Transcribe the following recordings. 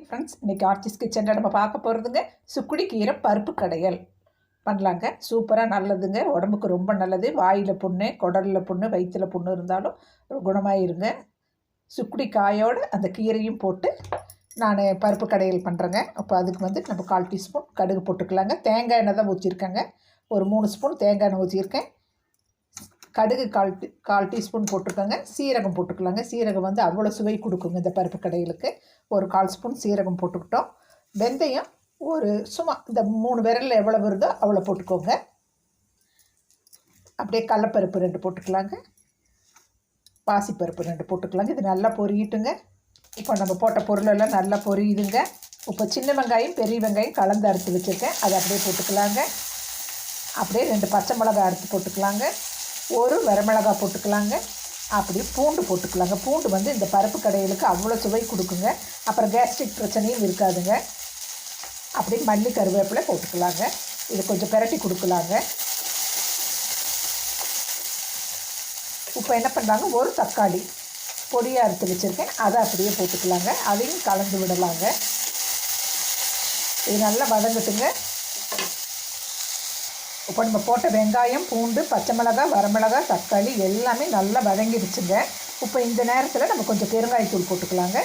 Friends, இன்றைக்கி artist கிச்சனில் நம்ம பார்க்க போகிறதுங்க சுக்குடி கீரை பருப்பு கடையல் பண்ணலாங்க. சூப்பராக நல்லதுங்க, உடம்புக்கு ரொம்ப நல்லது. வாயில் புண்ணு, குடலில் புண்ணு, வயிற்றில் புண்ணு இருந்தாலும் குணமாயிருங்க. சுக்குடி காயோடு அந்த கீரையும் போட்டு நான் பருப்பு கடையல் பண்ணுறேங்க. அப்போ அதுக்கு நம்ம 1/4 டீஸ்பூன் கடுகு போட்டுக்கலாங்க. தேங்காய் எண்ணெய் தான் ஊற்றிருக்கேங்க. ஒரு 3 ஸ்பூன் தேங்காய் எண்ணெய் ஊற்றிருக்கேன். கடுகு 1/4 டீஸ்பூன் போட்டிருக்கேங்க. சீரகம் போட்டுக்கலாங்க. சீரகம் அவ்வளோ சுவை கொடுக்குங்க இந்த பருப்பு கடைகளுக்கு. ஒரு 1/4 ஸ்பூன் சீரகம் போட்டுக்கிட்டோம். வெந்தயம் ஒரு சும்மா இந்த 3 விரலில் எவ்வளோ வருதோ அவ்வளோ போட்டுக்கோங்க. அப்படியே கடலப்பருப்பு 2 போட்டுக்கலாங்க. பாசிப்பருப்பு 2 போட்டுக்கலாங்க. இது நல்லா பொரியிட்டுங்க. இப்போ நம்ம போட்ட பொருளெல்லாம் நல்லா பொரியுதுங்க. இப்போ சின்ன வெங்காயம் பெரிய வெங்காயம் கலந்து அறுத்து வச்சுருக்கேன், அதை அப்படியே போட்டுக்கலாங்க. அப்படியே 2 பச்சை மிளகாய் அறுத்து போட்டுக்கலாங்க. ஒரு வரமிளகா போட்டுக்கலாங்க. அப்படி பூண்டு போட்டுக்கலாங்க. பூண்டு இந்த பருப்பு கடைகளுக்கு அவ்வளோ சுவை கொடுக்குங்க. அப்புறம் கேஸ்ட்ரிக் பிரச்சனையும் இருக்காதுங்க. அப்படி மல்லி கருவேப்பிலை போட்டுக்கலாங்க. இது கொஞ்சம் பிரட்டி கொடுக்கலாங்க. இப்போ என்ன பண்ணுறாங்க, ஒரு தக்காளி பொடியாக அறுத்து வச்சுருக்கேன், அதை அப்படியே போட்டுக்கலாங்க. அதையும் கலந்து விடலாங்க. இது நல்லா வதங்கட்டுங்க. இப்போ நம்ம போட்ட வெங்காயம், பூண்டு, பச்சை மிளகாய், வரமிளகாய், தக்காளி எல்லாமே நல்லா வதங்கிடுச்சுங்க. இப்போ இந்த நேரத்தில் நம்ம கொஞ்சம் பெருங்காயத்தூள் போட்டுக்கலாங்க.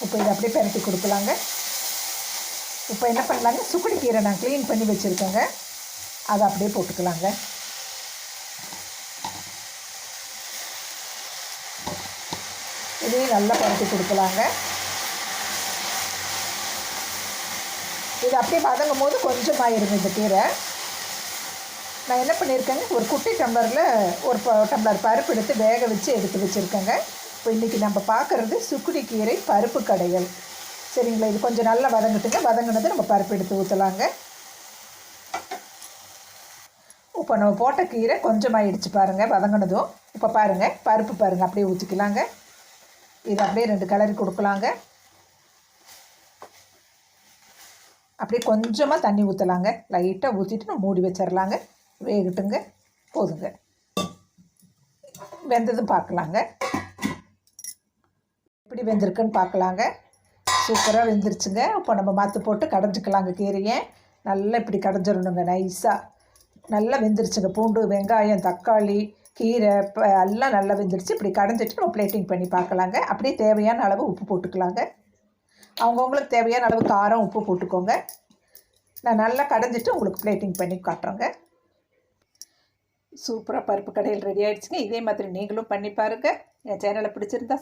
இப்போ இதை அப்படியே பிரட்டி கொடுக்கலாங்க. இப்போ என்ன பண்ணலாங்க, சுக்குடி கீரை நான் க்ளீன் பண்ணி வச்சுருக்கேங்க, அதை அப்படியே போட்டுக்கலாங்க. இதையும் நல்லா பிரட்டி கொடுக்கலாங்க. இது அப்படியே வதங்கும் போது கொஞ்சம் ஆயிருங்க இந்த கீரை. நான் என்ன பண்ணியிருக்கேங்க, ஒரு குட்டி டம்ளரில் ஒரு டம்ளர் பருப்பு எடுத்து வேக வச்சு எடுத்து வச்சுருக்கேங்க. இப்போ இன்றைக்கி நம்ம பார்க்குறது சுக்குடி கீரை பருப்பு கடையல். சரிங்களா, இது கொஞ்சம் நல்லா வதங்கட்டுங்க. வதங்கினது நம்ம பருப்பு எடுத்து ஊற்றலாங்க. இப்போ நம்ம போட்ட கீரை கொஞ்சம் ஆயிடுச்சு பாருங்கள் வதங்கினதும். இப்போ பாருங்கள் பருப்பு பாருங்கள் அப்படியே ஊற்றிக்கலாங்க. இது அப்படியே 2 கிளறி கொடுக்கலாங்க. அப்படியே கொஞ்சமாக தண்ணி ஊற்றலாங்க. லைட்டாக ஊற்றிட்டு நம்ம மூடி வச்சிடலாங்க. வேகட்டுங்க, போதுங்க. வெந்ததும் பார்க்கலாங்க. எப்படி வெந்திருக்குன்னு பார்க்கலாங்க. சூப்பராக வெந்துருச்சுங்க. இப்போ நம்ம மத்து போட்டு கடைஞ்சிக்கலாங்க. கீரையை நல்லா இப்படி கடைஞ்சிடணுங்க நைஸாக. நல்லா வெந்துருச்சுங்க. பூண்டு, வெங்காயம், தக்காளி, கீரை எல்லாம் நல்லா வெந்துருச்சு. இப்படி கடைஞ்சிட்டு நம்ம பிளேட்டிங் பண்ணி பார்க்கலாங்க. அப்படியே தேவையான அளவு உப்பு போட்டுக்கலாங்க. அவங்கவுங்களுக்கு தேவையான அளவு காரம் உப்பு போட்டுக்கோங்க. நான் நல்லா கடைஞ்சிட்டு உங்களுக்கு பிளேட்டிங் பண்ணி காட்டுறேங்க. சூப்பராக பருப்பு கடையில் ரெடி ஆகிடுச்சுங்க. இதே மாதிரி நீங்களும் பண்ணி பாருங்கள். என் சேனலை பிடிச்சிருந்தா